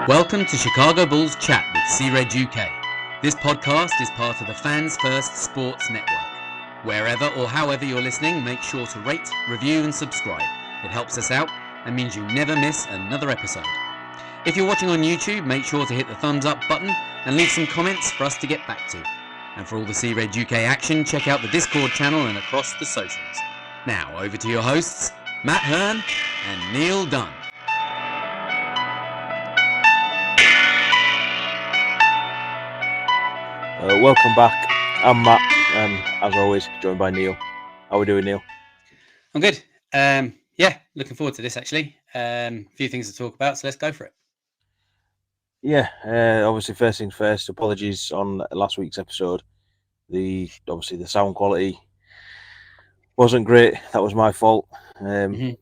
Welcome to Chicago Bulls Chat with C-Red UK. This podcast is part of the Fans First Sports Network. Wherever or however you're listening, make sure to rate, review and subscribe. It helps us out and means you never miss another episode. If you're watching on YouTube, make sure to hit the thumbs up button and leave some comments for us to get back to. And for all the C-Red UK action, check out the Discord channel and across the socials. Now, over to your hosts, Matt Hearn and Neil Dunn. Welcome back. I'm Matt, and as always, joined by Neil. How are we doing, Neil? I'm good. Looking forward to this, actually. A few things to talk about, so let's go for it. Yeah, obviously, first things first, apologies on last week's episode. The sound quality wasn't great. That was my fault. Been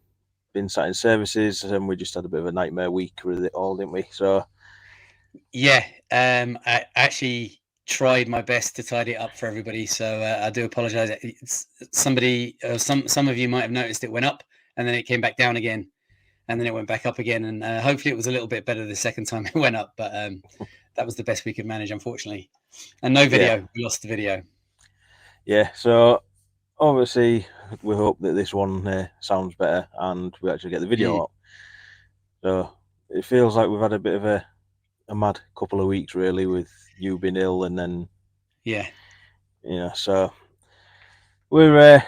sat in services, and we just had a bit of a nightmare week with it all, didn't we? So, yeah, I actually tried my best to tidy it up for everybody, so I do apologize. Some of you might have noticed it went up and then it came back down again and then it went back up again, and hopefully it was a little bit better the second time it went up, but that was the best we could manage, unfortunately. And no video. Yeah. We lost the video. Yeah, so obviously we hope that this one sounds better and we actually get the video up. So it feels like we've had a bit of a mad couple of weeks, really, with you being ill, and then so we're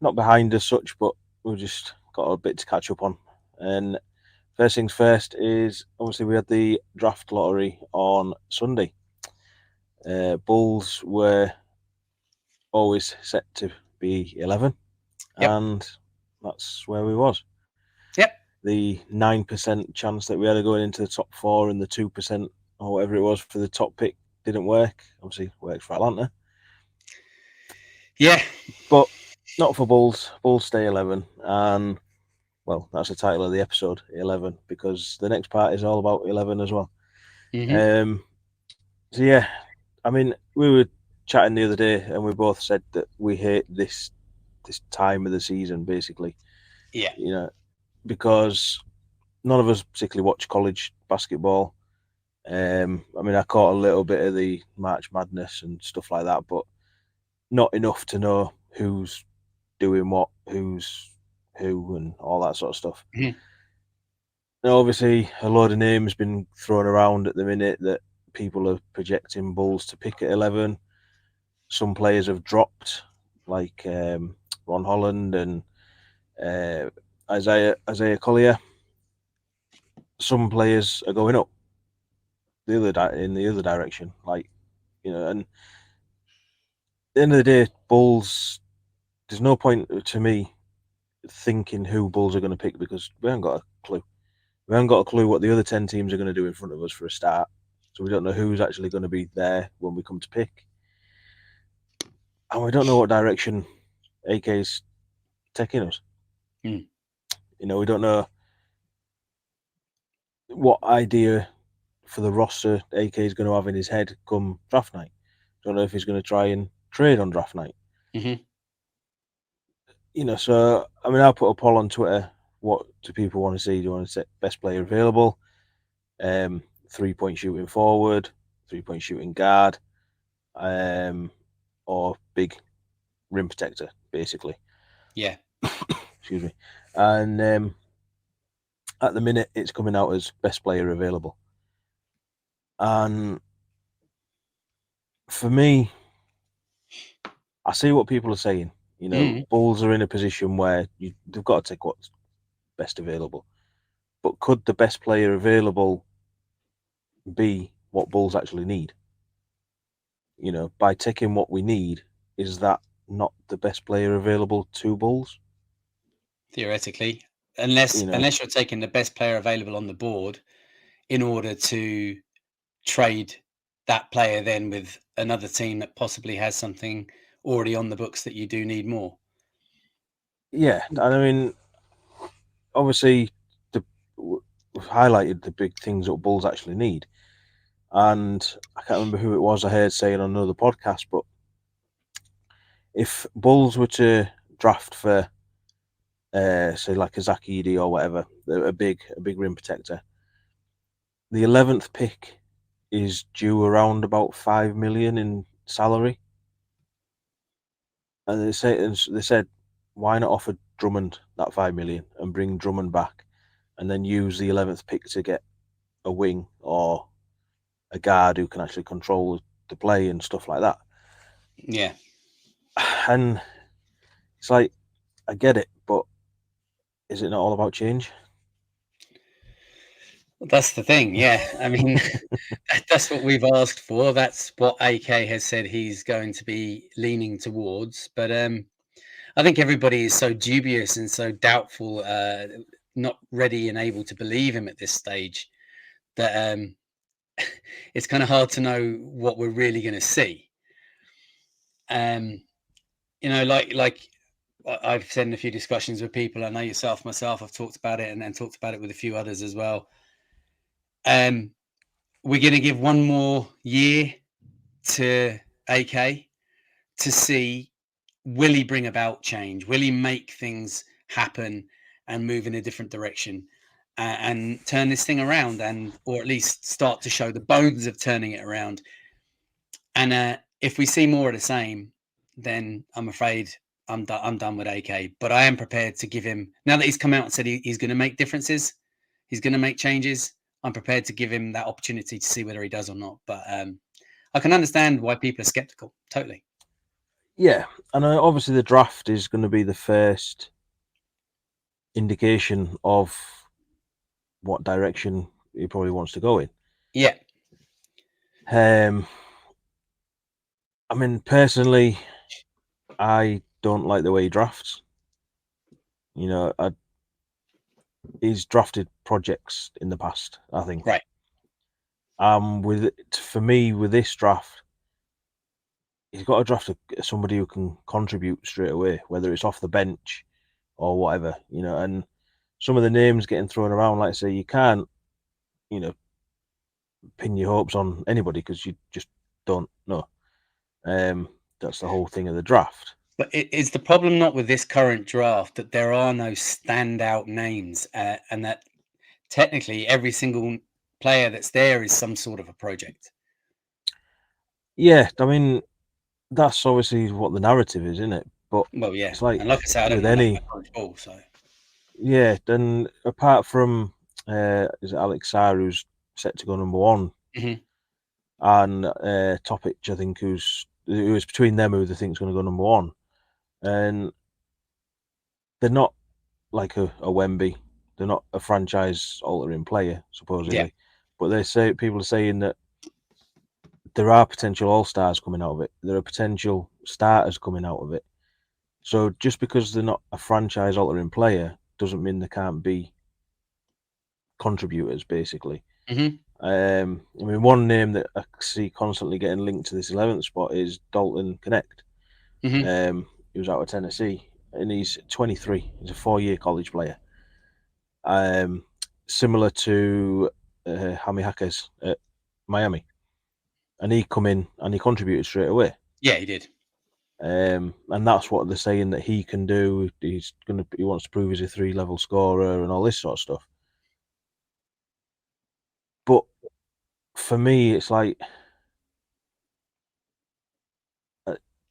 not behind as such, but we've just got a bit to catch up on. And first things first is obviously we had the draft lottery on Sunday. Bulls were always set to be 11, and that's where we was. Yep. The 9% chance that we had of going into the top 4 and the 2% or whatever it was for the top pick didn't work. Obviously, worked for Atlanta. Yeah. But not for Bulls. Bulls stay 11. And, well, that's the title of the episode, 11, because the next part is all about 11 as well. So, yeah, I mean, we were chatting the other day and we both said that we hate this time of the season, basically. Yeah. Because none of us particularly watch college basketball. I mean, I caught a little bit of the March Madness and stuff like that, but not enough to know who's doing what, who's who, and all that sort of stuff. Now, obviously, a load of names been thrown around at the minute that people are projecting Bulls to pick at 11. Some players have dropped, like Ron Holland and Isaiah Collier. Some players are going up in the other direction, and at the end of the day, Bulls, there's no point to me thinking who Bulls are going to pick because we haven't got a clue. We haven't got a clue what the other 10 teams are going to do in front of us for a start, so we don't know who's actually going to be there when we come to pick, and we don't know what direction AK's taking us. We don't know what idea for the roster AK is going to have in his head come draft night. Don't know if he's going to try and trade on draft night. So I mean, I put a poll on Twitter. What do people want to see? Do you want to say best player available, 3-point shooting forward, 3-point shooting guard, or big rim protector, basically? Yeah. Excuse me. And at the minute, it's coming out as best player available. And for me, I see what people are saying. Bulls are in a position where they've got to take what's best available. But could the best player available be what Bulls actually need? By taking what we need, is that not the best player available to Bulls? Theoretically, unless you're taking the best player available on the board in order to trade that player then with another team that possibly has something already on the books that you do need more. Yeah, and I mean, obviously, we've highlighted the big things that Bulls actually need. And I can't remember who it was I heard saying on another podcast, but if Bulls were to draft for, say, like a Zach Edey or whatever, a big rim protector, the 11th pick is due around about 5 million in salary. And they said, why not offer Drummond that 5 million and bring Drummond back and then use the 11th pick to get a wing or a guard who can actually control the play and stuff like that. Yeah. And it's like, I get it, but is it not all about change? That's the thing, yeah. I mean, that's what we've asked for. That's what AK has said he's going to be leaning towards. But I think everybody is so dubious and so doubtful, not ready and able to believe him at this stage, that it's kind of hard to know what we're really going to see. Like I've said in a few discussions with people, I know yourself, myself, I've talked about it and then talked about it with a few others as well. We're going to give one more year to AK to see, will he bring about change? Will he make things happen and move in a different direction and turn this thing around, or at least start to show the bones of turning it around? And if we see more of the same, then I'm afraid I'm done with AK. But I am prepared to give him, now that he's come out and said he's going to make differences, he's going to make changes, I'm prepared to give him that opportunity to see whether he does or not. But I can understand why people are skeptical. Totally. Yeah, and obviously the draft is going to be the first indication of what direction he probably wants to go in. Yeah. I mean, personally, I don't like the way he drafts. You know, he's drafted projects in the past, I think. Right. For me, with this draft, he's got to draft somebody who can contribute straight away, whether it's off the bench or whatever, you know. And some of the names getting thrown around, like I say, you can't, you know, pin your hopes on anybody because you just don't know. That's the whole thing of the draft. But is the problem not with this current draft that there are no standout names, and that technically every single player that's there is some sort of a project? Yeah, I mean, that's obviously what the narrative is, isn't it? But Well, yeah, it's like and like I said, I don't with know enough any, about college ball, so yeah. Then apart from is it Alex Sarr who's set to go number one, and Topic, I think, who's between them who they think is going to go number one, and they're not like a Wemby, they're not a franchise altering player supposedly, yeah. but people are saying that there are potential all-stars coming out of it. There are potential starters coming out of it. So just because they're not a franchise-altering player doesn't mean they can't be contributors, basically. Mm-hmm. I mean, one name that I see constantly getting linked to this 11th spot is Dalton Connect. Mm-hmm. He was out of Tennessee, and he's 23. He's a 4-year college player. Similar to Jaime Jaquez at Miami. And he come in and he contributed straight away. Yeah, he did. And that's what they're saying that he can do. He wants to prove he's a 3-level scorer and all this sort of stuff. But for me, it's like,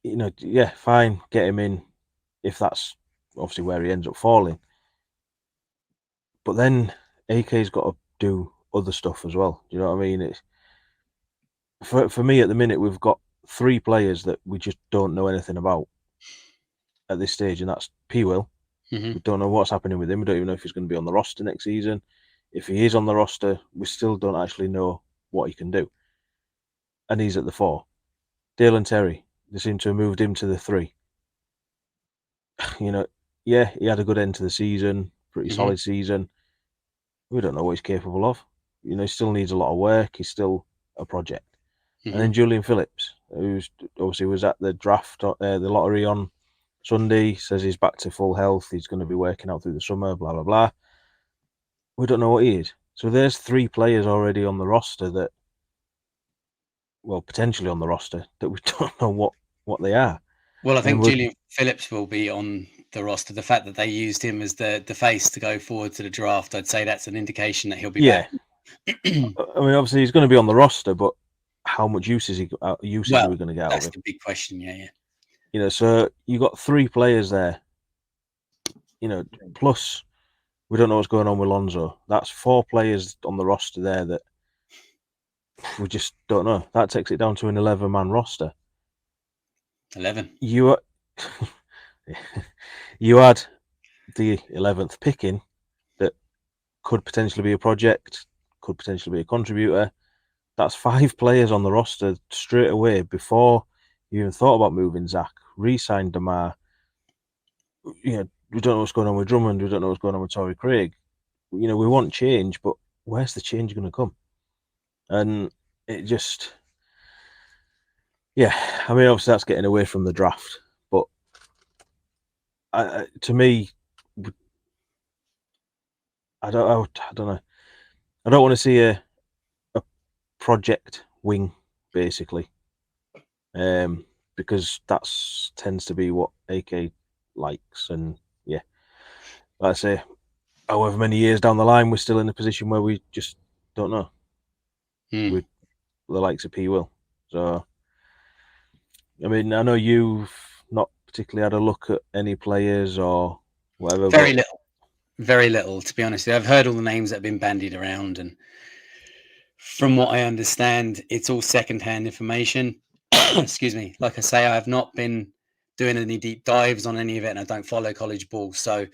you know, yeah, fine, get him in if that's obviously where he ends up falling. But then AK's got to do other stuff as well. Do you know what I mean? It's for me at the minute, we've got 3 players that we just don't know anything about at this stage, and that's P. Will. Mm-hmm. We don't know what's happening with him. We don't even know if he's going to be on the roster next season. If he is on the roster, we still don't actually know what he can do. And he's at the 4. Dalen Terry, they seem to have moved him to the 3. You know, yeah, he had a good end to the season, pretty solid season. We don't know what he's capable of. You know, he still needs a lot of work. He's still a project. And then Julian Phillips, who's obviously was at the draft, the lottery on Sunday, says he's back to full health. He's going to be working out through the summer, blah, blah, blah. We don't know what he is. So there's 3 players already on the roster that, well, potentially on the roster, that we don't know what they are. Well, I think Julian Phillips will be on the roster. The fact that they used him as the face to go forward to the draft, I'd say that's an indication that he'll be back. mean, obviously he's going to be on the roster, but how much usage are we going to get out of That's him? the big question. Yeah. So you got 3 players there. Plus we don't know what's going on with Lonzo. That's 4 players on the roster there that we just don't know. That takes it down to an 11-man roster. 11. You had the 11th pick in that could potentially be a project, could potentially be a contributor. That's 5 players on the roster straight away before you even thought about moving Zach, re-signed DeMar. We don't know what's going on with Drummond. We don't know what's going on with Torrey Craig. We want change, but where's the change going to come? And it just, obviously that's getting away from the draft, but to me, I don't know. I don't want to see a project wing, basically, because that tends to be what AK likes. And like I say, however many years down the line, we're still in a position where we just don't know. With the likes of P. Will. So, I mean, I know you've not particularly had a look at any players or whatever. Very little, to be honest. I've heard all the names that have been bandied around, and from what I understand, it's all secondhand information. Excuse me. Like I say, I have not been doing any deep dives on any of it, and I don't follow college ball. So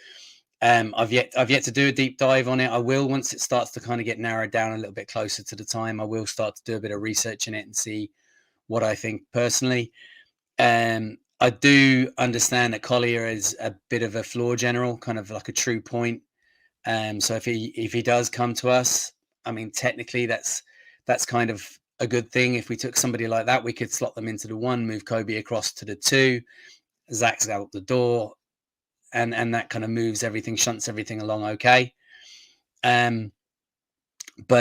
I've yet to do a deep dive on it. I will once it starts to kind of get narrowed down a little bit closer to the time. I will start to do a bit of research in it and see what I think personally. I do understand that Collier is a bit of a floor general, kind of like a true point. So if he does come to us, I mean, technically that's kind of a good thing. If we took somebody like that, we could slot them into the 1, move Kobe across to the 2, Zach's out the door, and that kind of moves everything, shunts everything along okay. But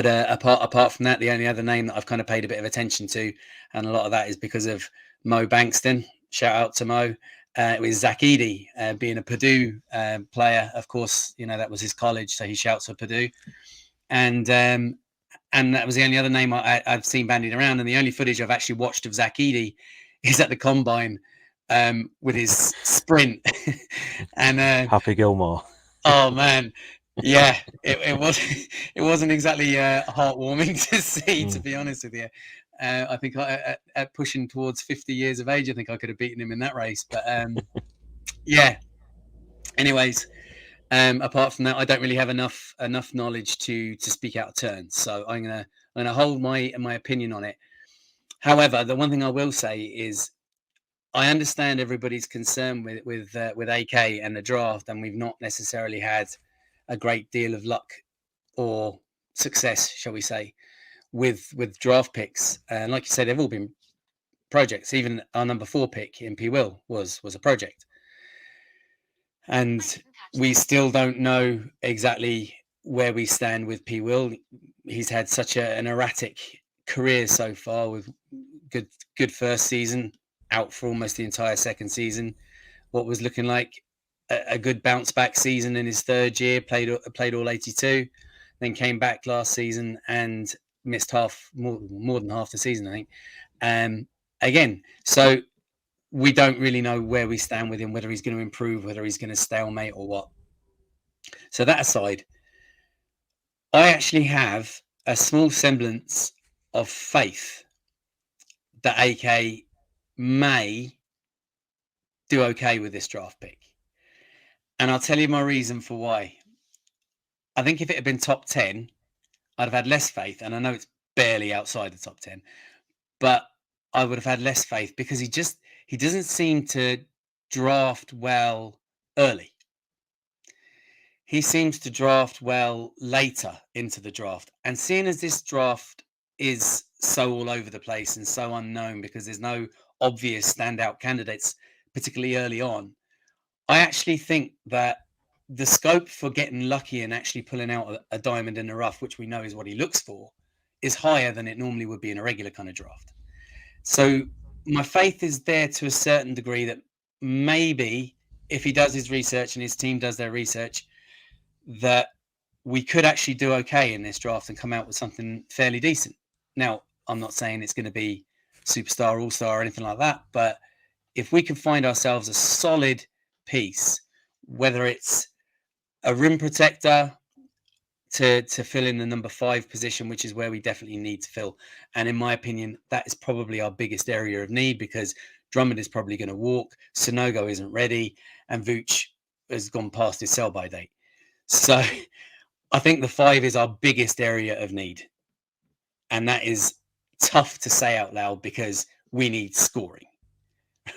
apart from that, the only other name that I've kind of paid a bit of attention to, and a lot of that is because of Mo Bankston. Shout out to Mo. It was Zach Edey, being a Purdue player. Of course, that was his college, so he shouts for Purdue. And that was the only other name I've seen bandied around. And the only footage I've actually watched of Zach Edey is at the combine with his sprint. And Happy Gilmore. Oh man, yeah, it wasn't exactly heartwarming to see, to be honest with you. I think at pushing towards 50 years of age, I think I could have beaten him in that race. But yeah. Anyways, apart from that, I don't really have enough knowledge to speak out of turn. So I'm gonna hold my opinion on it. However, the one thing I will say is I understand everybody's concern with AK and the draft, and we've not necessarily had a great deal of luck or success, shall we say, with draft picks. And like you said, they've all been projects. Even our number 4 pick in P. Will was a project. And we still don't know exactly where we stand with P. Will. He's had such an erratic career so far, with good first season, out for almost the entire second season. What was looking like a good bounce back season in his third year, played all 82, then came back last season and missed more than half the season, I think. Again, so we don't really know where we stand with him, whether he's going to improve, whether he's going to stalemate or what. So that aside, I actually have a small semblance of faith that AK may do okay with this draft pick. And I'll tell you my reason for why. I think if it had been top 10, I'd have had less faith. And I know it's barely outside the top 10, but I would have had less faith because he doesn't seem to draft well early. He seems to draft well later into the draft. And seeing as this draft is so all over the place and so unknown because there's no obvious standout candidates, particularly early on, I actually think that the scope for getting lucky and actually pulling out a diamond in the rough, which we know is what he looks for, is higher than it normally would be in a regular kind of draft. So my faith is there to a certain degree that maybe if he does his research and his team does their research, that we could actually do okay in this draft and come out with something fairly decent. Now, I'm not saying it's going to be superstar, all-star, or anything like that, but if we can find ourselves a solid piece, whether it's a rim protector to fill in the number 5 position, which is where we definitely need to fill. And in my opinion, that is probably our biggest area of need, because Drummond is probably going to walk, Sonogo isn't ready, and Vooch has gone past his sell-by date. So I think the 5 is our biggest area of need. And that is tough to say out loud because we need scoring,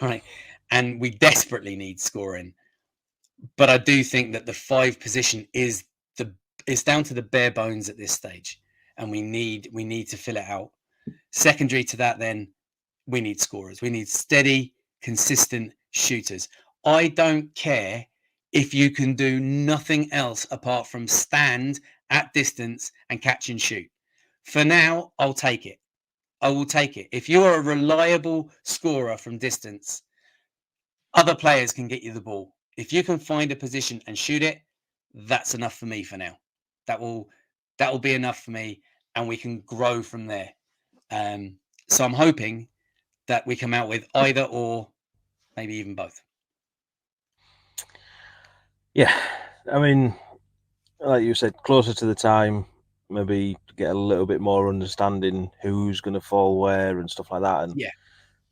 right? And we desperately need scoring. But I do think that the 5 position is it's down to the bare bones at this stage, and we need to fill it out. Secondary to that, then we need scorers. We need steady, consistent shooters. I don't care if you can do nothing else apart from stand at distance and catch and shoot. For now, I'll take it. I will take it. If you're a reliable scorer from distance, other players can get you the ball. If you can find a position and shoot it, that's enough for me for now. That will be enough for me, and we can grow from there. So I'm hoping that we come out with either or, maybe even both. Yeah, I mean, like you said, closer to the time, maybe get a little bit more understanding who's going to fall where and stuff like that. And Yeah,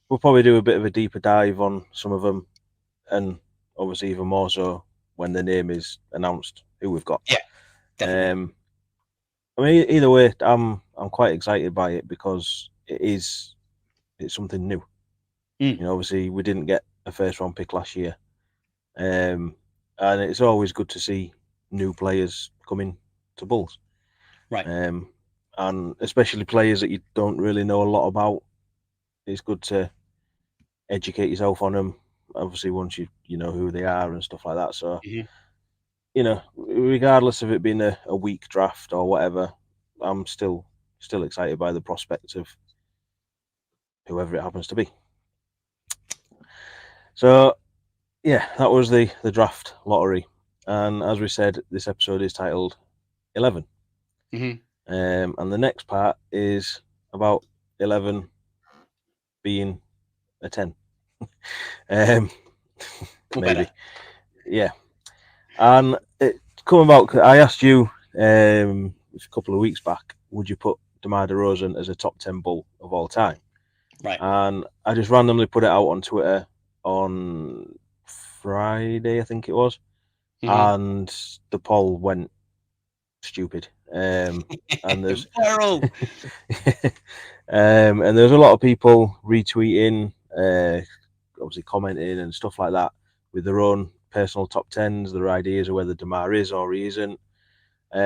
we'll probably do a bit of a deeper dive on some of them, and obviously even more so when the name is announced, who we've got. yeah, definitely. I mean, either way, I'm quite excited by it because it's something new. Mm. You know, obviously we didn't get a first round pick last year, and it's always good to see new players coming to Bulls, Right. and especially players that you don't really know a lot about. It's good to educate yourself on them. Obviously, once you know who they are and stuff like that. So, you know, regardless of it being a weak draft or whatever, I'm still excited by the prospect of whoever it happens to be. So, yeah, that was the draft lottery, and as we said, this episode is titled 11. And the next part is about 11 being a 10. Maybe, Better. yeah. And it come about. I asked you a couple of weeks back, would you put DeMar DeRozan as a top 10 Bull of all time? Right. And I just randomly put it out on Twitter on Friday, I think it was, and the poll went stupid. And there's viral. and there's a lot of people retweeting, obviously commenting and stuff like that with their own personal top 10s, their ideas of whether DeMar is or he isn't.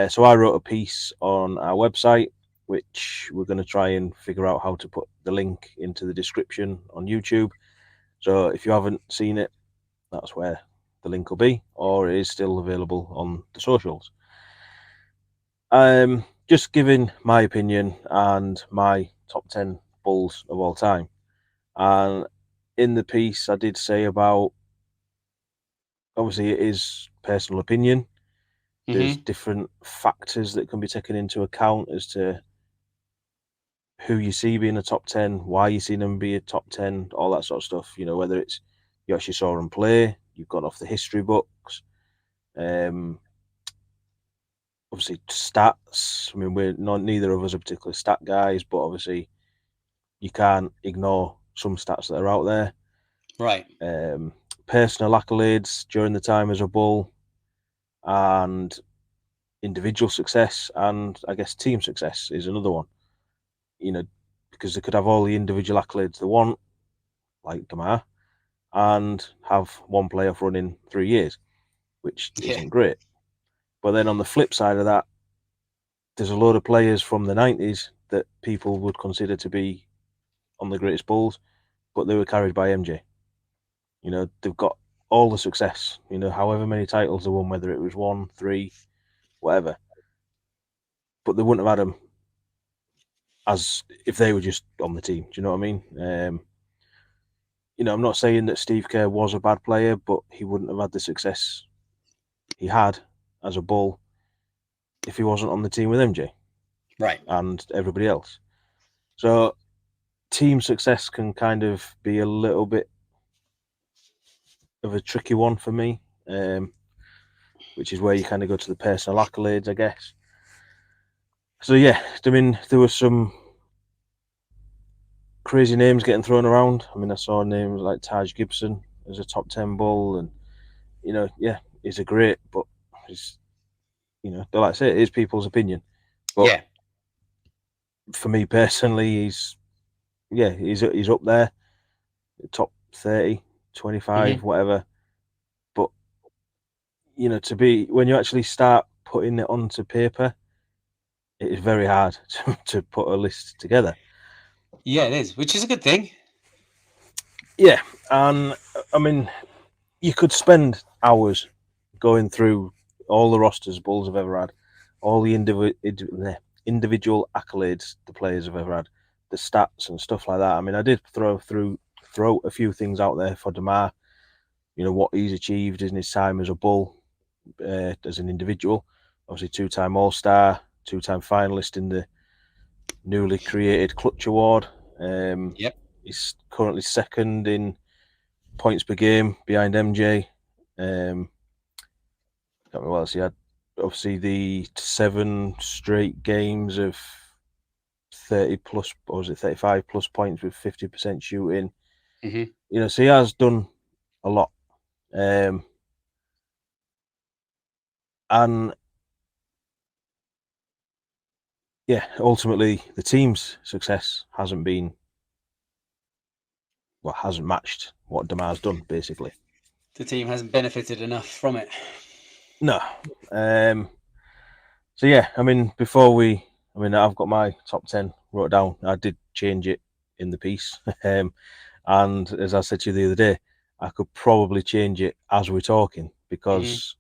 So I wrote a piece on our website, which we're going to try and figure out how to put the link into the description on YouTube. So if you haven't seen it, that's where the link will be, or it is still available on the socials. Just giving my opinion and my top 10 Bulls of all time. And in the piece, I did say about, obviously, it is personal opinion. There's different factors that can be taken into account as to who you see being a top 10, why you see them be a top 10, all that sort of stuff. You know, whether it's you actually saw them play, you've gone off the history books, obviously stats. I mean, neither of us are particularly stat guys, but obviously you can't ignore some stats that are out there. Right. Personal accolades during the time as a Bull, and individual success, and I guess team success is another one. You know, because they could have all the individual accolades they want, like DeMar, and have one playoff run in 3 years, which isn't great. But then on the flip side of that, there's a load of players from the 90s that people would consider to be on the greatest Bulls, but they were carried by MJ. You know, they've got all the success, you know, however many titles they won, whether it was 1, 3, whatever. But they wouldn't have had them as if they were just on the team. Do you know what I mean? You know, I'm not saying that Steve Kerr was a bad player, but he wouldn't have had the success he had as a Bull if he wasn't on the team with MJ Right. and everybody else. So team success can kind of be a little bit of a tricky one for me, which is where you kind of go to the personal accolades, I guess. So yeah, I mean, there were some crazy names getting thrown around. I mean, I saw names like Taj Gibson as a top 10 bull, and yeah, he's a great, but he's, like I say, it is people's opinion. But Yeah. for me personally, he's up there, top 30, 25, whatever. But to be, when you actually start putting it onto paper, it is very hard to put a list together. Yeah, it is, which is a good thing. Yeah, and I mean, you could spend hours going through all the rosters Bulls have ever had, all the individual accolades the players have ever had, the stats and stuff like that. I mean, I did throw a few things out there for DeMar, what he's achieved in his time as a Bull, as an individual. Obviously, two-time All-Star, two-time finalist in the newly created Clutch Award. Yep. He's currently second in points per game behind MJ. Can't remember what else he had. Obviously, the 7 straight games of 30 plus, or was it 35 plus points with 50% shooting. So he has done a lot. And yeah, ultimately, the team's success hasn't matched what DeMar's done, basically. The team hasn't benefited enough from it. No. So yeah, I mean, I've got my top 10 wrote down. I did change it in the piece. And as I said to you the other day, I could probably change it as we're talking, because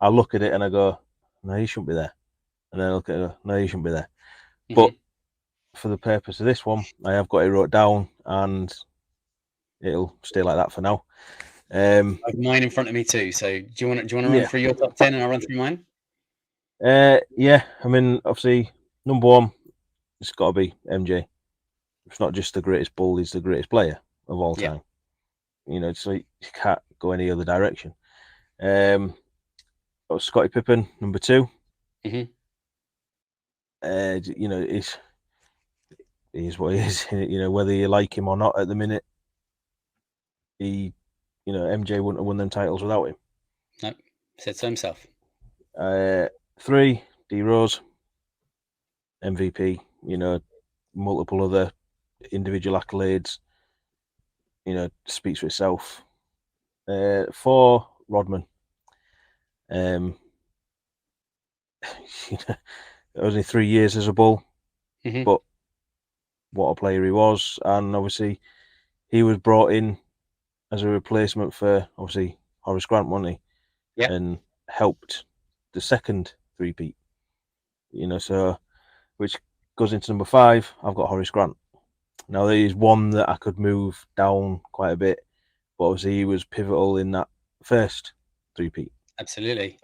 I look at it and I go, no, he shouldn't be there. And then I look at it, no, he shouldn't be there. But for the purpose of this one, I have got it wrote down, and it'll stay like that for now. I have mine in front of me too. So do you want to run through your top 10 and I'll run through mine? Yeah. I mean, obviously, number one, it's got to be MJ. It's not just the greatest Bull; he's the greatest player of all time. So you can't go any other direction. Scottie Pippen, number 2. He's what he is. Whether you like him or not at the minute, MJ wouldn't have won them titles without him. Nope, said so himself. 3, D Rose, MVP. Multiple other individual accolades. Speaks for itself. 4, Rodman. Only 3 years as a Bull, but what a player he was. And obviously he was brought in as a replacement for obviously Horace Grant, wasn't he? Yeah. And helped the second three-peat. So which goes into number 5. I've got Horace Grant. Now there is one that I could move down quite a bit, but obviously he was pivotal in that first three-peat. Absolutely.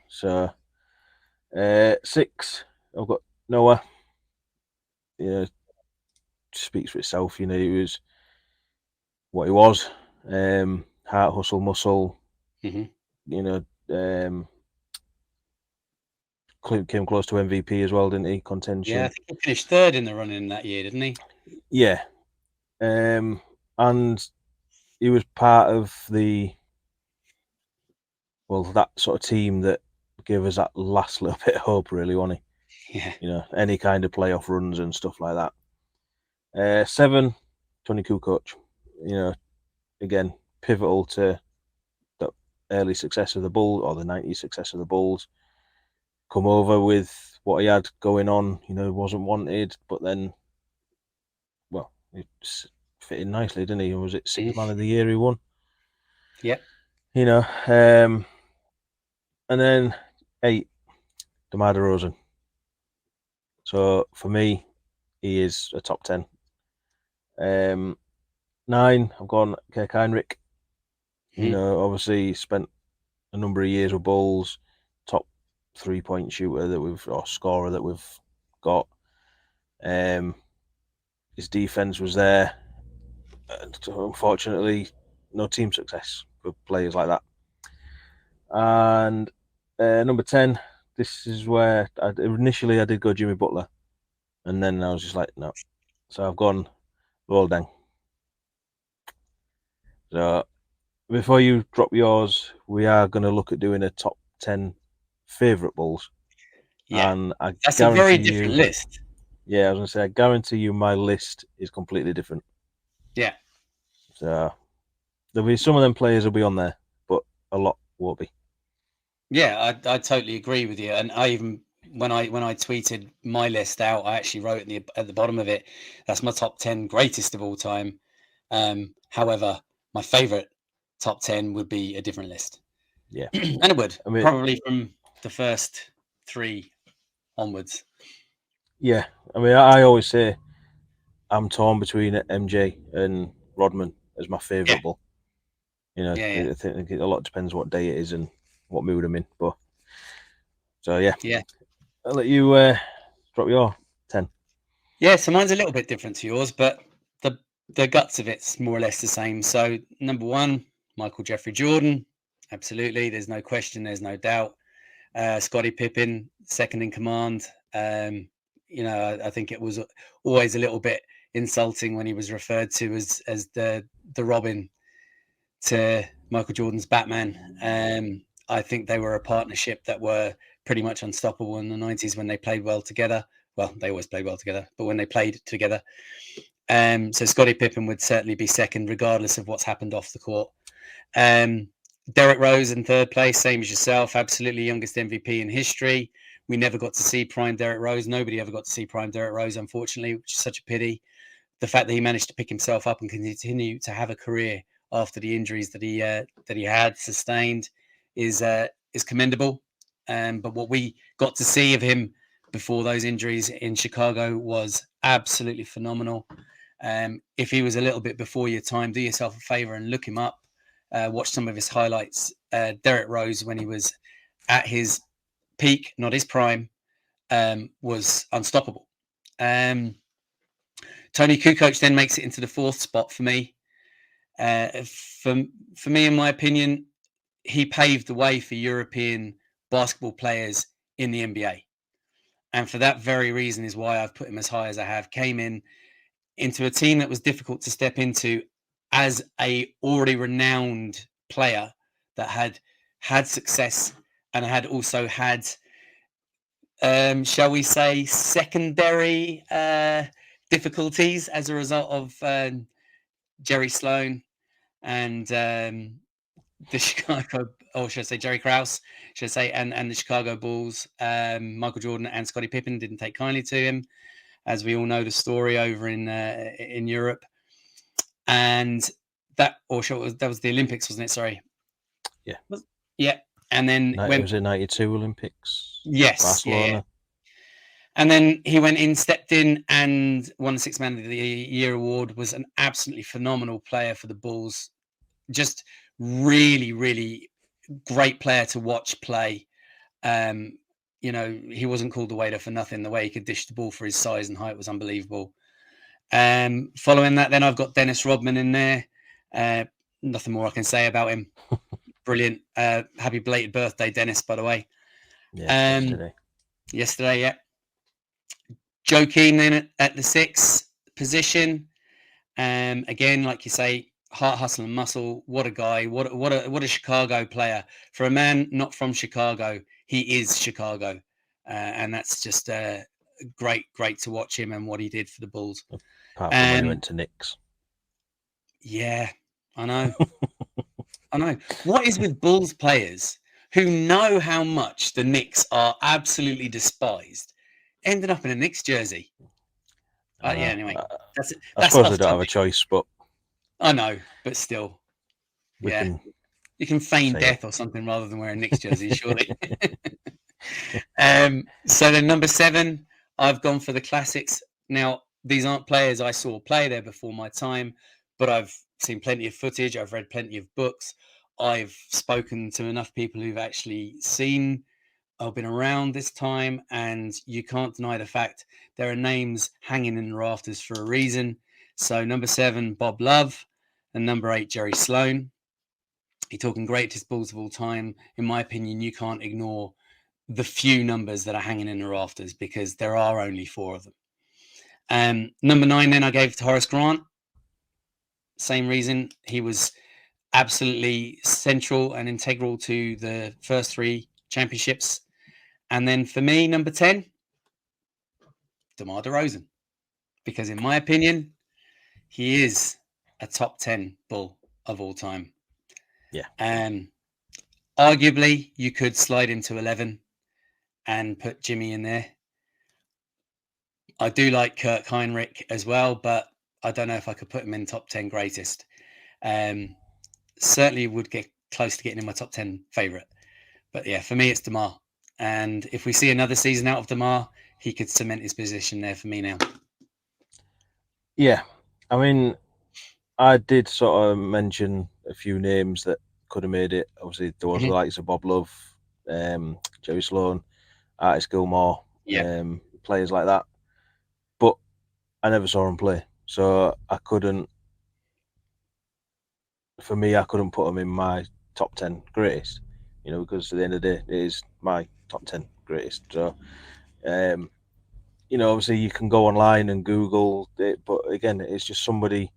So 6, I've got Noah. Speaks for itself. He was what he was. Heart, hustle, muscle. Came close to MVP as well, didn't he? Contention. Yeah, I think he finished 3rd in the running that year, didn't he? Yeah. And he was part of that sort of team that gave us that last little bit of hope, really, wasn't he? Yeah. Any kind of playoff runs and stuff like that. 7, Tony Kukoc. Again, pivotal to the early success of the Bulls, or the 90s success of the Bulls. Come over with what he had going on, wasn't wanted, but then, well, it fit in nicely, didn't he? Was it 6th man of the year he won? Yeah. And then 8, DeMar DeRozan. So for me, he is a top 10. 9, I've gone Kirk Hinrich. Obviously spent a number of years with Bulls, top 3-point shooter or scorer that we've got. His defense was there. And unfortunately, no team success for players like that. And number 10, this is where initially I did go Jimmy Butler, and then I was just like, no. So I've gone Roldán. So before you drop yours, we are going to look at doing a top 10 favourite Bulls. Yeah, and that's a very different list. Yeah, I was going to say, I guarantee you my list is completely different. Yeah. So there'll be some of them players will be on there, but a lot won't be. Yeah, I totally agree with you. And I even when I tweeted my list out, I actually wrote at the bottom of it, that's my top 10 greatest of all time. However, my favorite top 10 would be a different list. Yeah, and it would probably from the first 3 onwards. Yeah, I mean, I always say I'm torn between MJ and Rodman as my favourite Bull. You know, I think a lot depends what day it is and what mood I'm in. But so yeah, I'll let you drop your 10. Yeah, so mine's a little bit different to yours, but the guts of it's more or less the same. So number 1, Michael Jeffrey Jordan, absolutely. There's no question. There's no doubt. Scottie Pippen, second in command. You know, I think it was always a little bit insulting when he was referred to as the Robin to Michael Jordan's Batman. I think they were a partnership that were pretty much unstoppable in the 90s when they played well together. Well, they always played well together, but when they played together. So Scottie Pippen would certainly be second, regardless of what's happened off the court. Derrick Rose in third place, same as yourself, absolutely youngest MVP in history. We never got to see prime Derrick Rose. Nobody ever got to see prime Derrick Rose, unfortunately, which is such a pity. The fact that he managed to pick himself up and continue to have a career after the injuries that he had sustained is commendable. But what we got to see of him before those injuries in Chicago was absolutely phenomenal. If he was a little bit before your time, do yourself a favor and look him up. Watch some of his highlights. Derrick Rose, when he was at his peak, not his prime, was unstoppable. Tony Kukoc then makes it into the 4th spot for me. For me, in my opinion, he paved the way for European basketball players in the NBA. And for that very reason is why I've put him as high as I have. Came into a team that was difficult to step into as a already renowned player that had success and had also had, shall we say, secondary difficulties as a result of Jerry Sloan and the Chicago, or should I say Jerry Krause, should I say, and the Chicago Bulls. Michael Jordan and Scottie Pippen didn't take kindly to him, as we all know the story over in Europe. And that was the Olympics, wasn't it? Sorry. Yeah. Yeah. And then it was a 92 Olympics. Yes. Barcelona. Yeah. And then he stepped in and won the 6th Man of the Year award, was an absolutely phenomenal player for the Bulls. Just really, really great player to watch play. You know, he wasn't called the waiter for nothing. The way he could dish the ball for his size and height was unbelievable. Following that, then I've got Dennis Rodman in there. Nothing more I can say about him. Brilliant. Happy belated birthday, Dennis, by the way. Yeah, yesterday, yeah. Joakim then at the 6th position. Again, like you say, heart, hustle, and muscle. What a guy! What a Chicago player. For a man not from Chicago, he is Chicago, and that's just great to watch him and what he did for the Bulls. Apart from when he went to Knicks. Yeah, I know. I know. What is with Bulls players who know how much the Knicks are absolutely despised, ended up in a Knicks jersey? Yeah, anyway. I suppose they don't have a choice, but... I know, but still. You can feign death or something rather than wear a Knicks jersey, surely. So then number 7, I've gone for the classics. Now, these aren't players I saw play there before my time, but I've seen plenty of footage. I've read plenty of books. I've spoken to enough people who've actually seen I've been around this time, and you can't deny the fact there are names hanging in the rafters for a reason. So number 7, Bob Love, and number 8, Jerry Sloan. You're talking greatest Bulls of all time. In my opinion, you can't ignore the few numbers that are hanging in the rafters because there are only 4 of them. Number 9, then I gave to Horace Grant. Same reason. He was absolutely central and integral to the first 3 championships. And then for me, number 10, DeMar DeRozan. Because in my opinion, he is a top 10 Bull of all time. Yeah. Arguably, you could slide into 11 and put Jimmy in there. I do like Kirk Heinrich as well, but I don't know if I could put him in top 10 greatest. Certainly would get close to getting in my top 10 favorite. But yeah, for me, it's DeMar. And if we see another season out of DeMar, he could cement his position there for me now. Yeah. I mean, I did sort of mention a few names that could have made it. Obviously, there was the likes of Bob Love, Jerry Sloan, Artis Gilmore, players like that. But I never saw him play. So I couldn't put him in my top 10 greatest, because at the end of the day, it is my top 10 greatest. So, obviously you can go online and Google it, but again, it's just somebody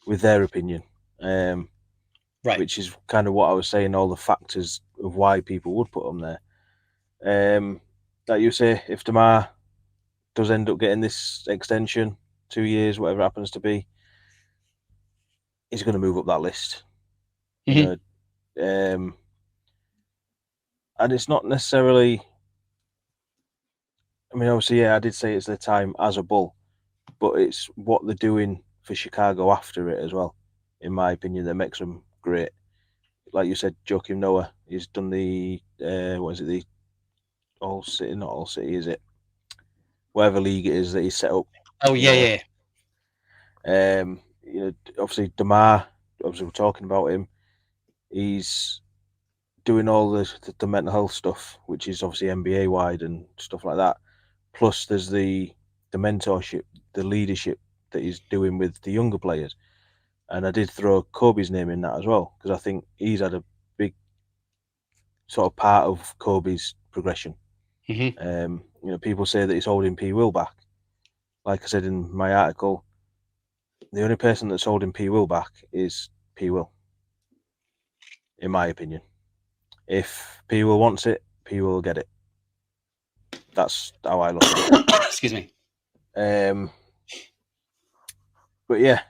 with their opinion, right. Which is kind of what I was saying, all the factors of why people would put them there. Like you say, if DeMar does end up getting this extension, 2 years, whatever it happens to be, he's going to move up that list. And it's not necessarily. I mean, obviously, yeah, I did say it's their time as a Bull, but it's what they're doing for Chicago after it as well, in my opinion, that makes them great. Like you said, Joakim Noah, he's done the the All City, not All City, is it? Whatever league it is that he's set up. Oh yeah. Obviously DeMar. Obviously, we're talking about him. He's doing all the mental health stuff, which is obviously NBA wide and stuff like that. Plus, there's the mentorship, the leadership that he's doing with the younger players. And I did throw Kobe's name in that as well, because I think he's had a big sort of part of Kobe's progression. People say that he's holding P. Will back. Like I said in my article, the only person that's holding P. Will back is P. Will, in my opinion. If P. Will wants it, P. Will get it. That's how I look at it. Excuse me. But yeah,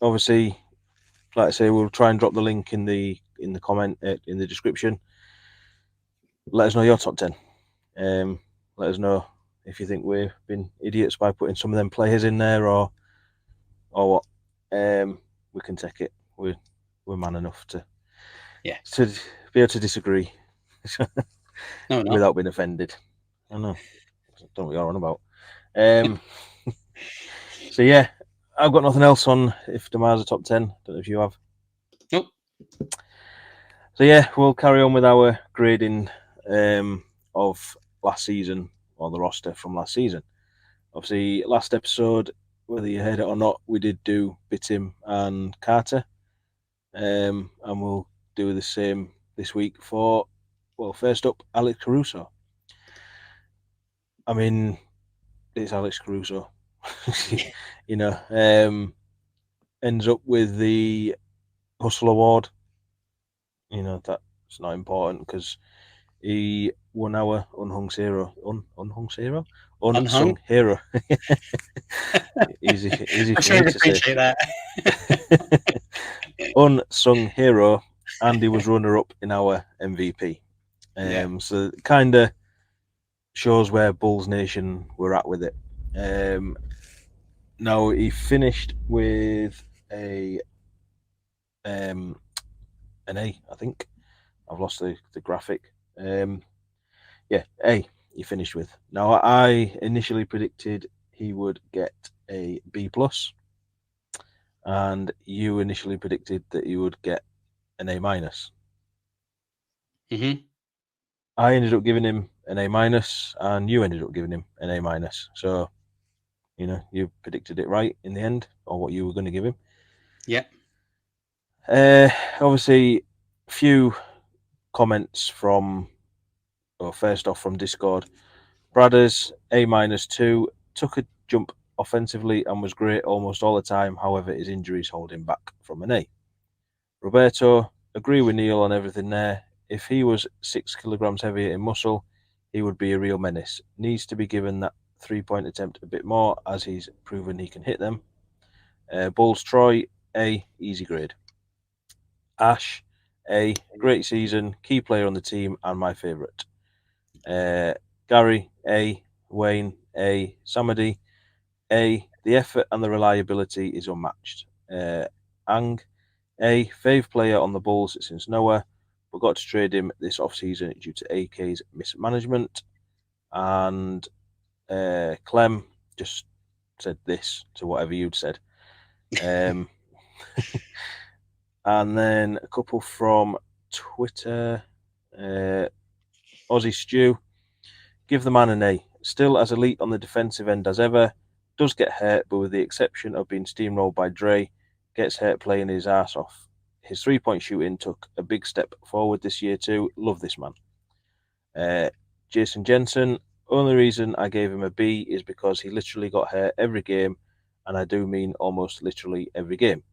obviously, like I say, we'll try and drop the link in the comment in the description. Let us know your top 10. Let us know if you think we've been idiots by putting some of them players in there, or what. We can take it. We're man enough to be able to disagree without being offended. I know. Don't know what you're on about. So yeah, I've got nothing else on if DeMar's a top 10. Don't know if you have. Nope. So yeah, we'll carry on with our grading of last season, or the roster from last season. Obviously, last episode, whether you heard it or not, we did do Bitim and Carter. And we'll do the same this week for, first up, Alex Caruso. I mean, it's Alex Caruso. Ends up with the Hustle Award. That's not important because he won our unsung hero. Unsung hero. easy I'm for sure me you to say. appreciate that. Unsung hero, and he was runner-up in our MVP. So it kind of shows where Bulls Nation were at with it. Now he finished with an A, I think. I've lost the graphic. A he finished with. Now I initially predicted he would get a B+, and you initially predicted that he would get an A-. Mm-hmm. I ended up giving him an A-, and you ended up giving him an A-. So, you predicted it right in the end, or what you were going to give him. Yeah. Obviously, few comments from, first off from Discord. Bradders, A-2, took a jump offensively and was great almost all the time. However, his injuries hold him back from an A. Roberto, agree with Neil on everything there. If he was 6 kilograms heavier in muscle, he would be a real menace. Needs to be given that 3-point attempt a bit more, as he's proven he can hit them. Bulls Troy, A, easy grade. Ash, A, great season, key player on the team and my favourite. Gary, A, Wayne, A, Samadi, A, the effort and the reliability is unmatched. Ang, A, fave player on the Bulls since Noah, but got to trade him this offseason due to AK's mismanagement. And Clem just said this to whatever you'd said. And then a couple from Twitter. Aussie Stew, give the man an A. Still as elite on the defensive end as ever. Does get hurt, but with the exception of being steamrolled by Dre, gets hurt playing his ass off. His 3-point shooting took a big step forward this year too. Love this man. Jason Jensen, only reason I gave him a B is because he literally got hurt every game, and I do mean almost literally every game.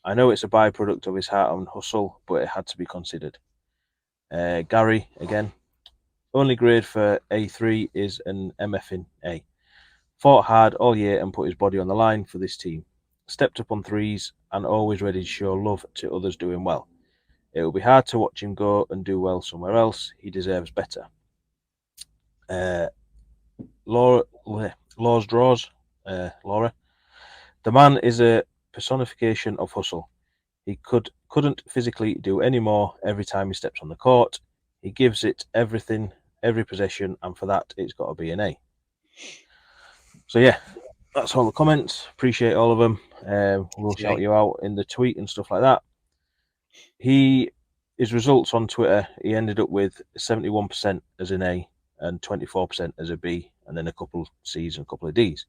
I know it's a byproduct of his heart and hustle, but it had to be considered. Gary, again, only grade for A3 is an MFing A. Fought hard all year and put his body on the line for this team. Stepped up on threes and always ready to show love to others doing well. It will be hard to watch him go and do well somewhere else. He deserves better. Laura's draws. Laura. The man is a personification of hustle. He couldn't physically do any more every time he steps on the court. He gives it everything, every possession, and for that, it's got to be an A. So yeah, that's all the comments. Appreciate all of them. We'll shout you out in the tweet and stuff like that. His results on Twitter, he ended up with 71% as an A and 24% as a B, and then a couple C's and a couple of D's.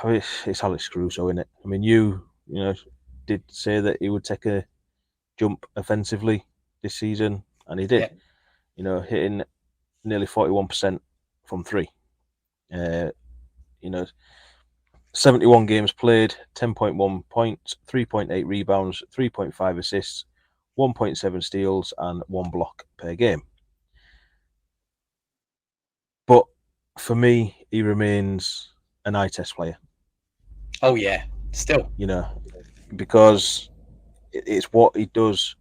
It's Alex Caruso, isn't it? I mean, you did say that he would take a jump offensively this season, and he did. Yeah. Hitting nearly 41% from three. 71 games played, 10.1 points, 3.8 rebounds, 3.5 assists, 1.7 steals, and 1 block per game. But for me, he remains an eye test player. Oh, yeah, still. Because it's what he does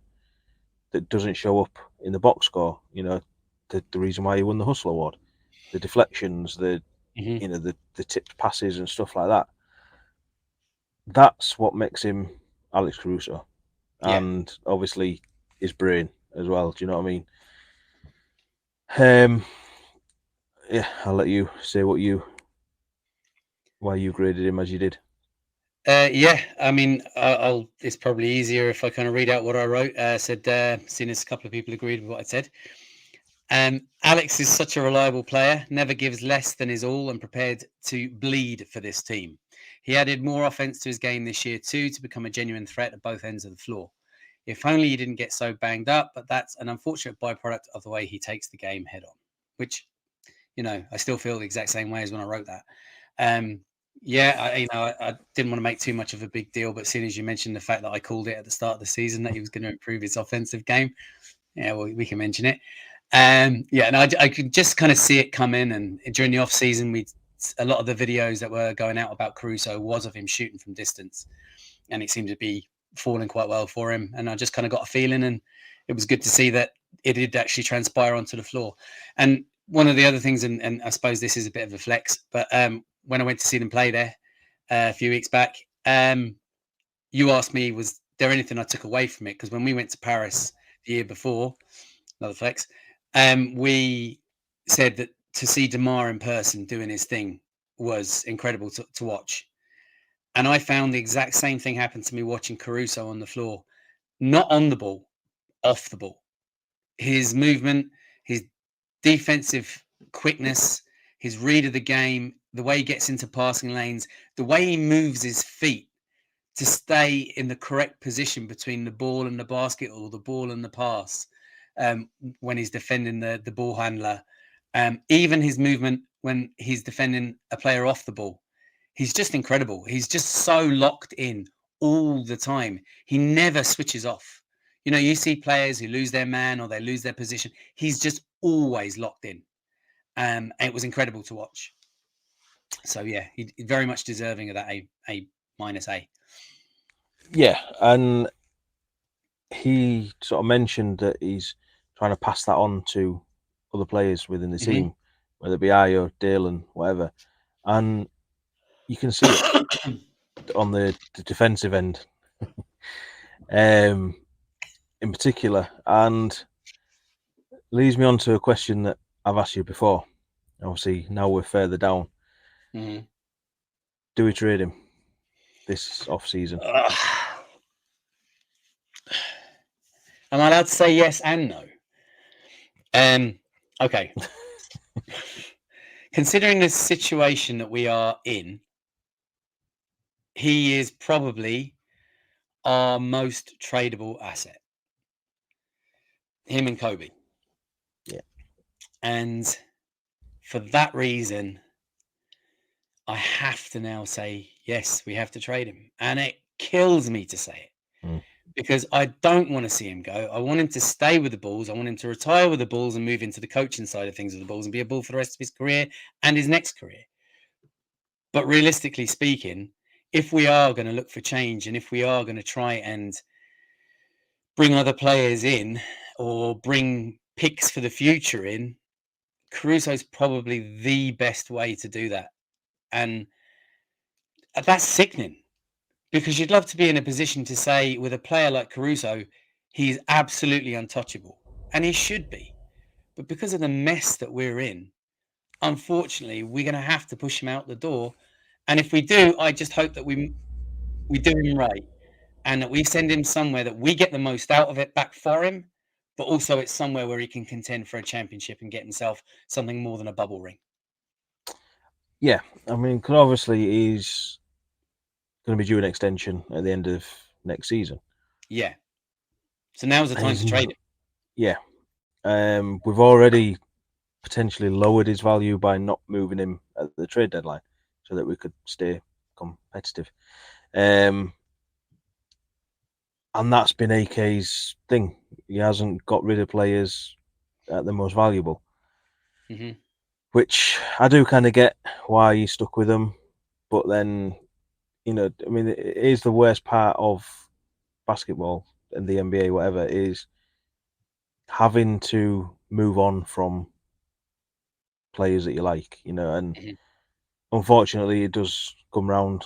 that doesn't show up in the box score. The reason why he won the Hustle Award, the deflections, the tipped passes and stuff like that. That's what makes him Alex Caruso, and obviously his brain as well. Do you know what I mean? Yeah, I'll let you say why you graded him as you did. Yeah, I mean, it's probably easier if I kind of read out what I wrote. Seeing as a couple of people agreed with what I said. Alex is such a reliable player, never gives less than his all and prepared to bleed for this team. He added more offense to his game this year too to become a genuine threat at both ends of the floor. If only he didn't get so banged up, but that's an unfortunate byproduct of the way he takes the game head on, which, I still feel the exact same way as when I wrote that. I didn't want to make too much of a big deal, but seeing as you mentioned the fact that I called it at the start of the season that he was going to improve his offensive game, well, we can mention it. And I could just kind of see it come in. And during the off season, a lot of the videos that were going out about Caruso was of him shooting from distance, and it seemed to be falling quite well for him. And I just kind of got a feeling, and it was good to see that it did actually transpire onto the floor. And one of the other things, and I suppose this is a bit of a flex, but when I went to see them play there a few weeks back, you asked me, was there anything I took away from it? Because when we went to Paris the year before, another flex, we said that to see DeMar in person doing his thing was incredible to watch. And I found the exact same thing happened to me watching Caruso on the floor, not on the ball, off the ball. his movement, his defensive quickness, his read of the game, the way he gets into passing lanes, the way he moves his feet to stay in the correct position between the ball and the basket or the ball and the pass when he's defending the ball handler. Even his movement when he's defending a player off the ball. He's just incredible. He's just so locked in all the time. He never switches off. You know, you see players who lose their man or they lose their position. He's just always locked in. And it was incredible to watch. So yeah, he very much deserving of that A minus A. Yeah, and he sort of mentioned that he's trying to pass that on to other players within the team, whether it be Ayo, Dalen, whatever. And you can see it on the defensive end, in particular. And leads me on to a question that I've asked you before. Obviously, now we're further down. Mm-hmm. Do we trade him this off-season? Am I allowed to say yes and no? Okay. Considering the situation that we are in, he is probably our most tradable asset. Him and Kobe. Yeah. And for that reason, I have to now say, yes, we have to trade him. And it kills me to say it because I don't want to see him go. I want him to stay with the Bulls. I want him to retire with the Bulls and move into the coaching side of things with the Bulls and be a Bull for the rest of his career and his next career. But realistically speaking, if we are going to look for change and if we are going to try and bring other players in or bring picks for the future in, Caruso's probably the best way to do that. And that's sickening because you'd love to be in a position to say with a player like Caruso, he's absolutely untouchable and he should be. But because of the mess that we're in, unfortunately, we're going to have to push him out the door. And if we do, I just hope that we do him right and that we send him somewhere that we get the most out of it back for him, but also it's somewhere where he can contend for a championship and get himself something more than a bubble ring. Yeah, I mean, because obviously he's going to be due an extension at the end of next season. Yeah. So now's the time to trade him. Yeah. We've already potentially lowered his value by not moving him at the trade deadline so that we could stay competitive. And that's been AK's thing. He hasn't got rid of players at the most valuable, which I do kind of get why he stuck with them. But then, you know, I mean, it is the worst part of basketball and the NBA, whatever, is having to move on from players that you like, you know, and unfortunately it does come round,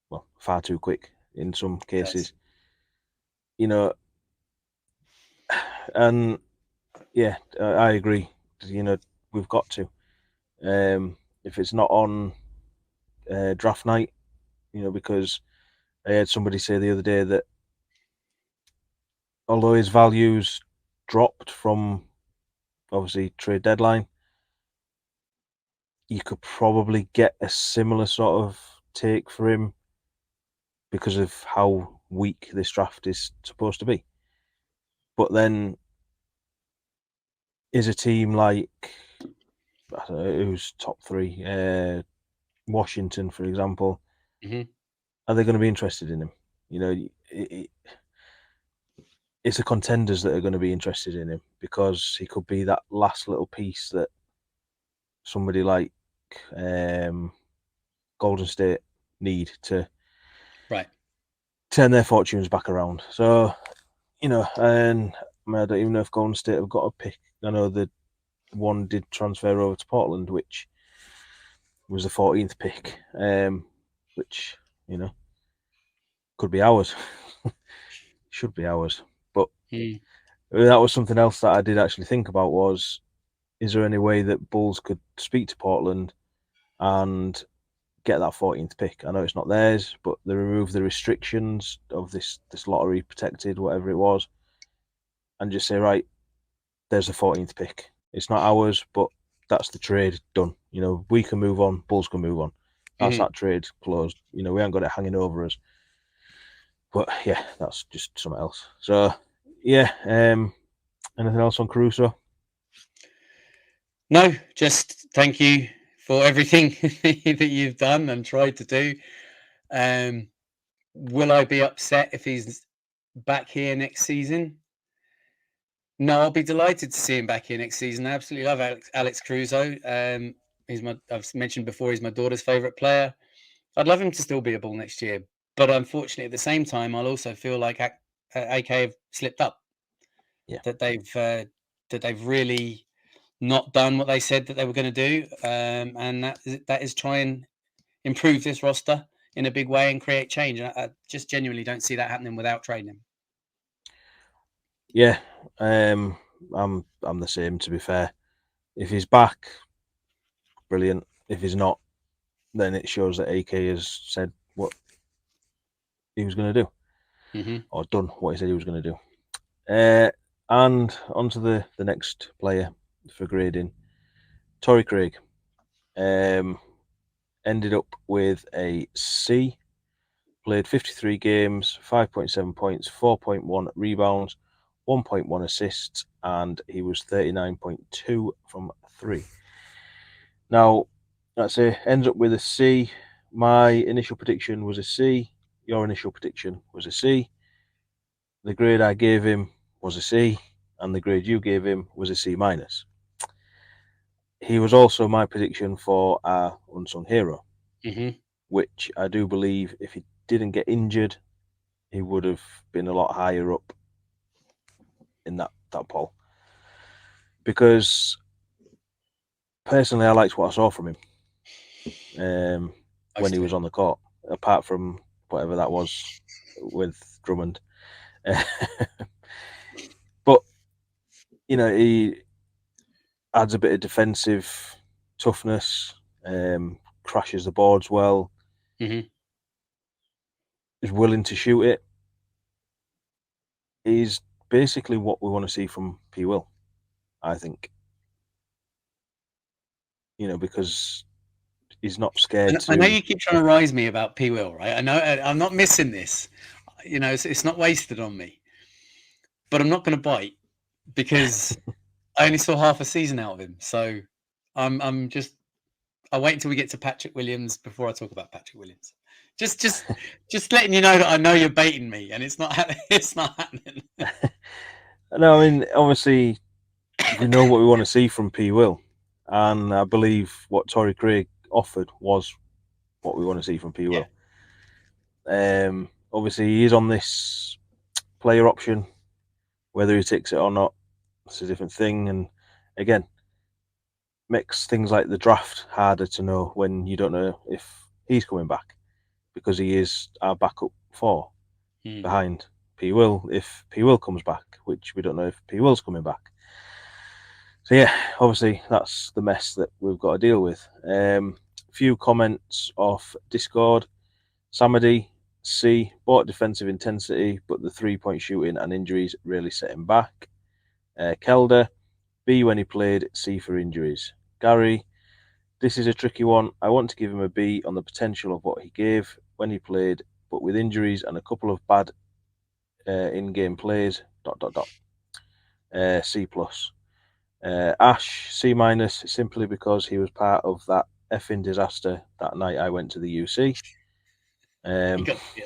well, far too quick in some cases, you know, and yeah, I agree, you know, we've got to, if it's not on draft night, you know, because I heard somebody say the other day that although his values dropped from obviously trade deadline, you could probably get a similar sort of take for him because of how weak this draft is supposed to be. But then is a team like, I don't know, who's top three, Washington, for example, are they going to be interested in him? You know, it's the contenders that are going to be interested in him because he could be that last little piece that somebody like Golden State need to turn their fortunes back around. So, you know, and I mean, I don't even know if Golden State have got a pick. I know that one did transfer over to Portland, which was the 14th pick, which, you know, could be ours. Should be ours. But that was something else that I did actually think about was, is there any way that Bulls could speak to Portland and get that 14th pick? I know it's not theirs, but they remove the restrictions of this lottery protected, whatever it was, and just say, right, there's the 14th pick. It's not ours, but that's the trade done. You know, we can move on, Bulls can move on. That's that trade closed. You know, we haven't got it hanging over us. But yeah, that's just something else. So yeah, anything else on Caruso? No, just thank you for everything that you've done and tried to do. Will I be upset if he's back here next season? No, I'll be delighted to see him back here next season. I absolutely love Alex Caruso. I've mentioned before, he's my daughter's favourite player. I'd love him to still be a Bull next year. But unfortunately, at the same time, I'll also feel like AK have slipped up. Yeah. That they've really not done what they said that they were going to do, and that is try and improve this roster in a big way and create change. And I just genuinely don't see that happening without trading him. Yeah, I'm the same. To be fair, if he's back, brilliant. If he's not, then it shows that AK has said what he was going to do, or done what he said he was going to do. And on to the next player for grading, Torrey Craig. Ended up with a C. Played 53 games, 5.7 points, 4.1 rebounds, 1.1 assists, and he was 39.2 from 3. Now, that's it. Ends up with a C. My initial prediction was a C. Your initial prediction was a C. The grade I gave him was a C, and the grade you gave him was a C minus. He was also my prediction for our unsung hero, which I do believe if he didn't get injured, he would have been a lot higher up in that poll. Because personally, I liked what I saw from him when he was on the court, apart from whatever that was with Drummond. But, you know, he adds a bit of defensive toughness, crashes the boards well, is willing to shoot it. He's basically what we want to see from P. Will, I think. You know, because he's not scared to. I know you keep trying to rise me about P. Will, right? I know I'm not missing this. You know, it's not wasted on me. But I'm not going to bite because I only saw half a season out of him. So I'm just I'll wait until we get to Patrick Williams before I talk about Patrick Williams. Just letting you know that I know you're baiting me, and it's not happening. No, I mean, obviously, we know what we want to see from P. Will, and I believe what Torrey Craig offered was what we want to see from P. Will. Obviously, he is on this player option. Whether he takes it or not, it's a different thing. And again, makes things like the draft harder to know when you don't know if he's coming back, because he is our backup 4 behind P. Will if P. Will comes back, which we don't know if P. Will's coming back. So yeah, obviously that's the mess that we've got to deal with. Few comments off Discord. Samadi, C, bought defensive intensity, but the 3-point shooting and injuries really set him back. Kelder, B when he played, C for injuries. Gary, this is a tricky one. I want to give him a B on the potential of what he gave when he played, but with injuries and a couple of bad in-game plays, ... C plus. Ash, C minus, simply because he was part of that effing disaster that night I went to the UC. You got to be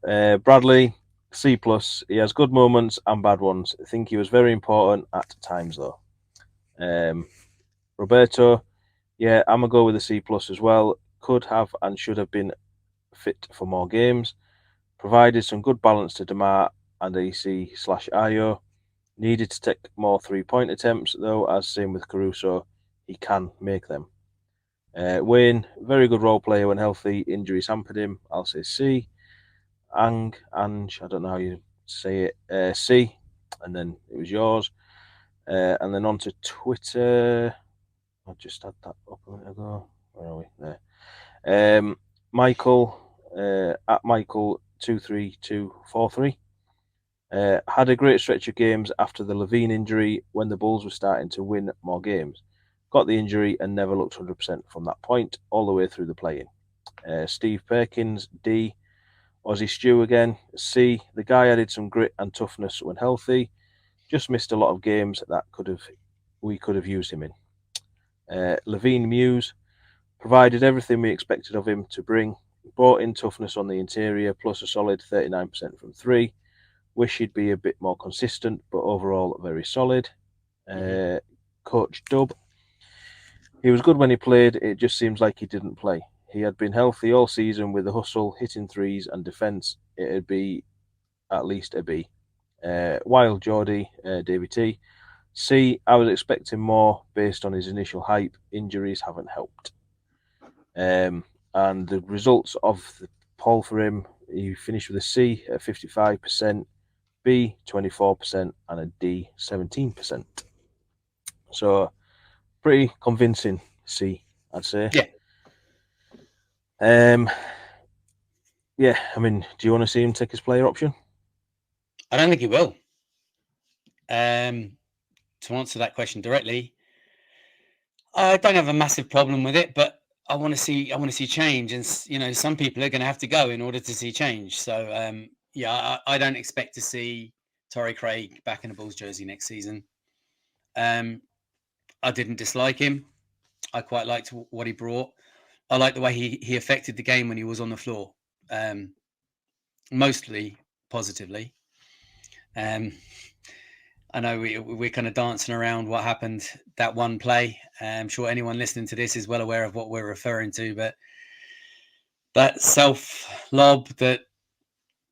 alive. Bradley, C plus. He has good moments and bad ones. I think he was very important at times though. Roberto, yeah, I'm gonna go with a C plus as well. Could have and should have been fit for more games. Provided some good balance to DeMar and AC/Io. Needed to take more 3-point attempts though, as same with Caruso, he can make them. Wayne, very good role player when healthy. Injuries hampered him. I'll say C. Ange, I don't know how you say it. C, and then it was yours. And then on to Twitter. I just had that up a minute ago. Where are we? There. Michael, at Michael 23243. Had a great stretch of games after the Levine injury when the Bulls were starting to win more games. Got the injury and never looked 100% from that point all the way through the play-in. Steve Perkins, D. Aussie Stew again, C. The guy added some grit and toughness when healthy. Just missed a lot of games that we could have used him in. Levine Muse provided everything we expected of him to bring. Brought in toughness on the interior, plus a solid 39% from three. Wish he'd be a bit more consistent, but overall very solid. Coach Dub. He was good when he played. It just seems like he didn't play. He had been healthy all season with the hustle, hitting threes, and defense. It'd be at least a B. Wild Geordie, Davey T. C. I was expecting more based on his initial hype. Injuries haven't helped. And the results of the poll for him, he finished with a C at 55%, B 24%, and a D 17%. So pretty convincing C, I'd say. Yeah, I mean, do you want to see him take his player option? I don't think he will. To answer that question directly, I don't have a massive problem with it, but I want to see change, and some people are going to have to go in order to see change. So I don't expect to see Torrey Craig back in a Bulls jersey next season. I didn't dislike him. I quite liked what he brought. I like the way he affected the game when he was on the floor, mostly positively. I know we're kind of dancing around what happened that one play. I'm sure anyone listening to this is well aware of what we're referring to, but that self lob that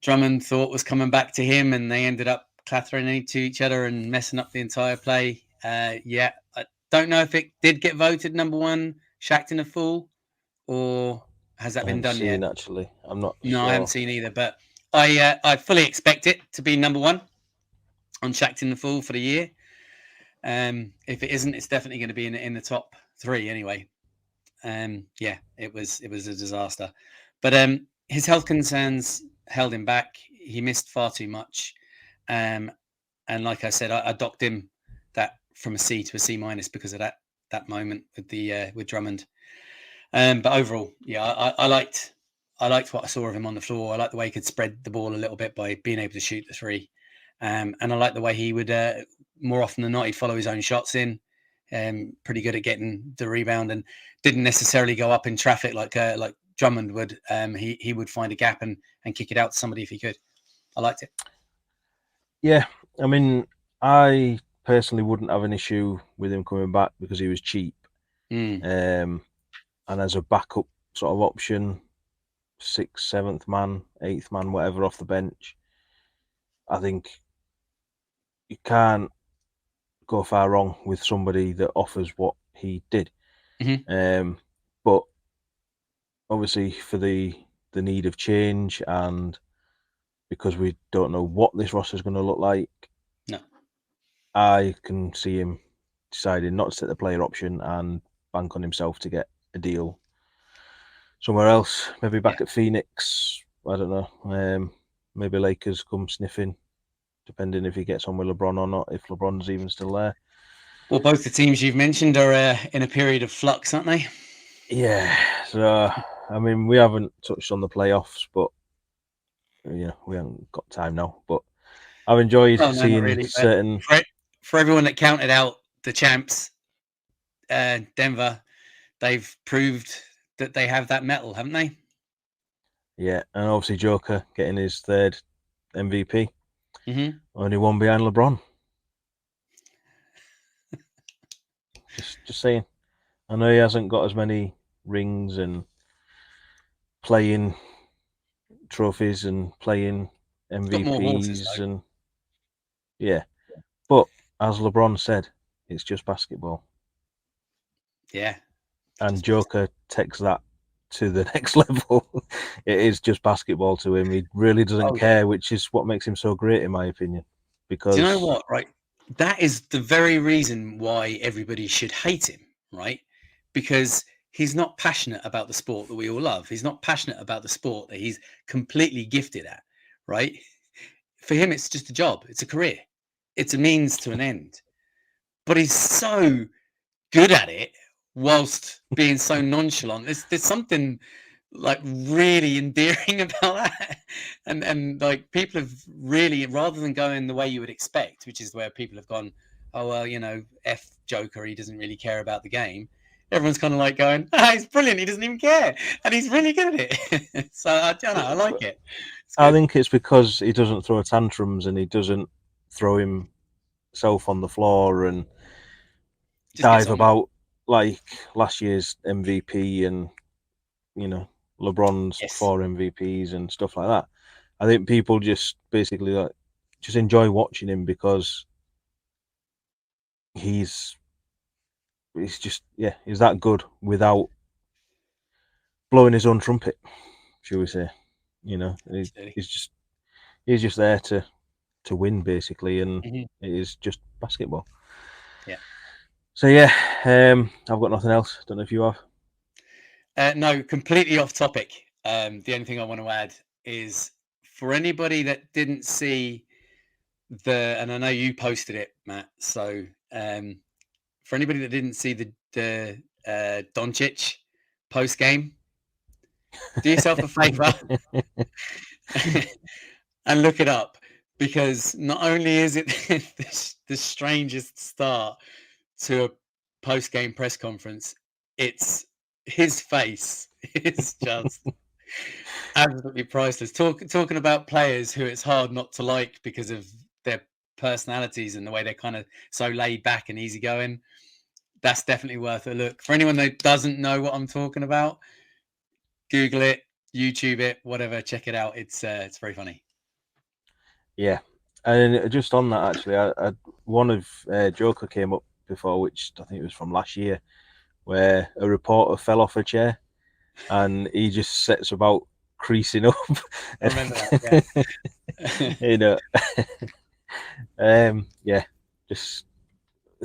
Drummond thought was coming back to him, and they ended up clattering into each other and messing up the entire play. I don't know if it did get voted number one, Shaqtin' a Fool, or has that been done yet? Actually, I'm not No, sure. I haven't seen either, but I fully expect it to be number one on Shaqtin' a Fool for the year. If it isn't, it's definitely going to be in the top three anyway. It was a disaster, but his health concerns held him back. He missed far too much, and like I said, I docked him that from a C to a C minus because of that moment with Drummond. But overall, I liked what I saw of him on the floor. I liked the way he could spread the ball a little bit by being able to shoot the three. And I like the way he would, more often than not, he'd follow his own shots in. Pretty good at getting the rebound and didn't necessarily go up in traffic like Drummond would. He would find a gap and kick it out to somebody if he could. I liked it. Yeah, I mean, I personally wouldn't have an issue with him coming back because he was cheap. And as a backup sort of option, 6th, 7th man, 8th man, whatever off the bench, I think you can't go far wrong with somebody that offers what he did. But obviously for the need of change and because we don't know what this roster is going to look like, I can see him deciding not to take the player option and bank on himself to get a deal somewhere else, maybe back at Phoenix. I don't know. Maybe Lakers come sniffing, depending if he gets on with LeBron or not, if LeBron's even still there. Well, both the teams you've mentioned are in a period of flux, aren't they? Yeah. So, I mean, we haven't touched on the playoffs, but we haven't got time now. But I've enjoyed seeing certain. For everyone that counted out the champs, Denver, they've proved that they have that metal, haven't they? Yeah, and obviously Joker getting his 3rd MVP. Only one behind LeBron. Just saying. I know he hasn't got as many rings and playing trophies and playing MVPs and but as LeBron said, it's just basketball. Yeah. And Joker takes that to the next level. It is just basketball to him. He really doesn't care, which is what makes him so great, in my opinion. Because do you know what? Right, that is the very reason why everybody should hate him, right? Because he's not passionate about the sport that we all love. He's not passionate about the sport that he's completely gifted at, right? for him, it's just a job. It's a career. It's a means to an end. But he's so good at it whilst being so nonchalant. There's something like really endearing about that. And like people have really, rather than going the way you would expect, which is where people have gone, oh, well, you know, F Joker, he doesn't really care about the game. Everyone's kind of like going, oh, he's brilliant. He doesn't even care. And he's really good at it. So I don't know. I like it. I think it's because he doesn't throw tantrums and he doesn't throw himself on the floor and dive about like last year's MVP and, you know, LeBron's 4 MVPs and stuff like that. I think people just basically like just enjoy watching him because he's just he's that good without blowing his own trumpet, shall we say? You know, he's just there to win basically, and it is just basketball. Yeah. So yeah, I've got nothing else. Don't know if you have. No, completely off topic. The only thing I want to add is for anybody that didn't see and I know you posted it, Matt. So for anybody that didn't see the Doncic post game, do yourself a favor and look it up, because not only is it the strangest start to a post game press conference, it's his face is just absolutely priceless. Talking about players who it's hard not to like because of their personalities and the way they're kind of so laid back and easygoing. That's definitely worth a look. For anyone that doesn't know what I'm talking about, Google it, YouTube it, whatever. Check it out. It's very funny. Yeah, and just on that, actually, one of Joker came up before, which I think it was from last year, where a reporter fell off a chair, and he just sets about creasing up. I remember that. Yeah. Yeah, just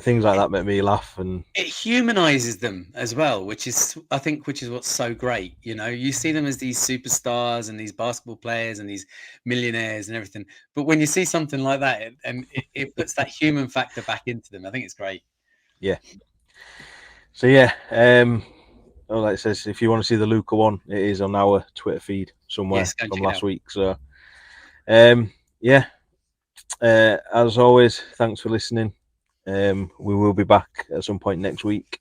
things like that make me laugh, and it humanizes them as well, which is what's so great. You know, you see them as these superstars and these basketball players and these millionaires and everything, but when you see something like that, it puts that human factor back into them. I think it's great. Yeah. So yeah, like it says, if you want to see the Luka one, it is on our Twitter feed somewhere from last week. So, yeah. As always, thanks for listening. We will be back at some point next week.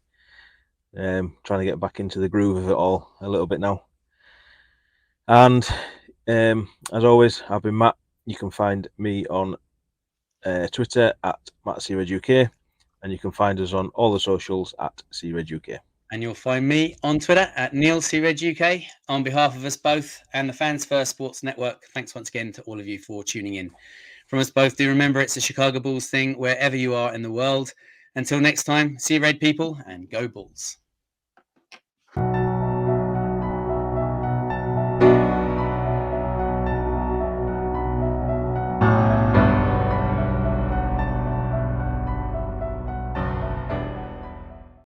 Trying to get back into the groove of it all a little bit now. And as always, I've been Matt. You can find me on Twitter at MattCRedUK, and you can find us on all the socials at CRedUK. And you'll find me on Twitter at NeilCRedUK. On behalf of us both and the Fans First Sports Network, thanks once again to all of you for tuning in. From us both, do remember it's a Chicago Bulls thing wherever you are in the world. Until next time, see you Red people and go Bulls.